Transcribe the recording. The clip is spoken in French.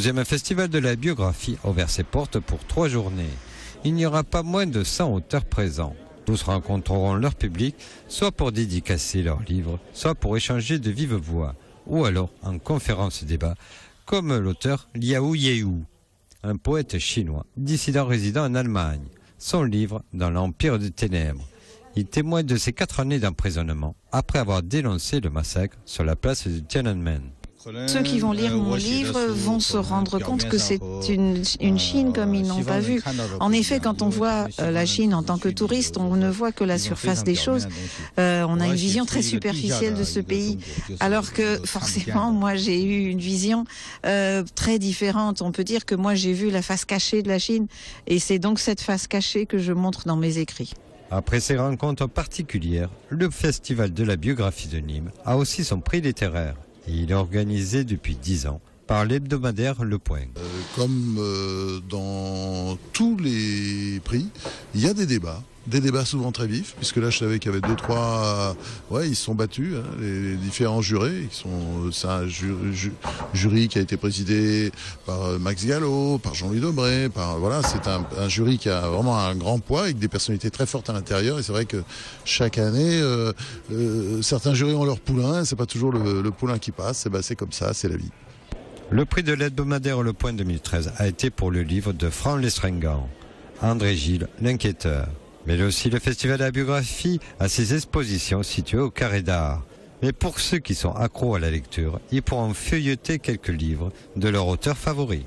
12e festival de la biographie a ouvert ses portes pour 3 journées. Il n'y aura pas moins de 100 auteurs présents. Tous rencontreront leur public, soit pour dédicacer leurs livres, soit pour échanger de vive voix, ou alors en conférence-débat, comme l'auteur Liao Yehu, un poète chinois, dissident résident en Allemagne. Son livre « Dans l'Empire des Ténèbres ». Il témoigne de ses 4 années d'emprisonnement après avoir dénoncé le massacre sur la place de Tiananmen. Ceux qui vont lire mon livre vont se rendre compte que c'est une Chine comme ils n'ont pas vu. En effet, quand on voit la Chine en tant que touriste, on ne voit que la surface des choses. On a une vision très superficielle de ce pays, alors que forcément, moi, j'ai eu une vision très différente. On peut dire que moi, j'ai vu la face cachée de la Chine, et c'est donc cette face cachée que je montre dans mes écrits. Après ces rencontres particulières, le Festival de la biographie de Nîmes a aussi son prix littéraire. Et il est organisé depuis 10 ans par l'hebdomadaire Le Point. Comme dans tous les prix, il y a des débats souvent très vifs, puisque là je savais qu'il y avait 2-3, ils se sont battus, hein, les différents jurés. C'est un jury qui a été présidé par Max Gallo, par Jean-Louis Debré, c'est un jury qui a vraiment un grand poids avec des personnalités très fortes à l'intérieur. Et c'est vrai que chaque année, certains jurys ont leur poulain, c'est pas toujours le poulain qui passe, c'est comme ça, c'est la vie. Le prix de l'hebdomadaire Le Point 2013 a été pour le livre de Franck Lestringant, André Gilles, l'Inquiéteur. Mais aussi le Festival de la biographie a ses expositions situées au Carré d'Art. Mais pour ceux qui sont accros à la lecture, ils pourront feuilleter quelques livres de leur auteur favori.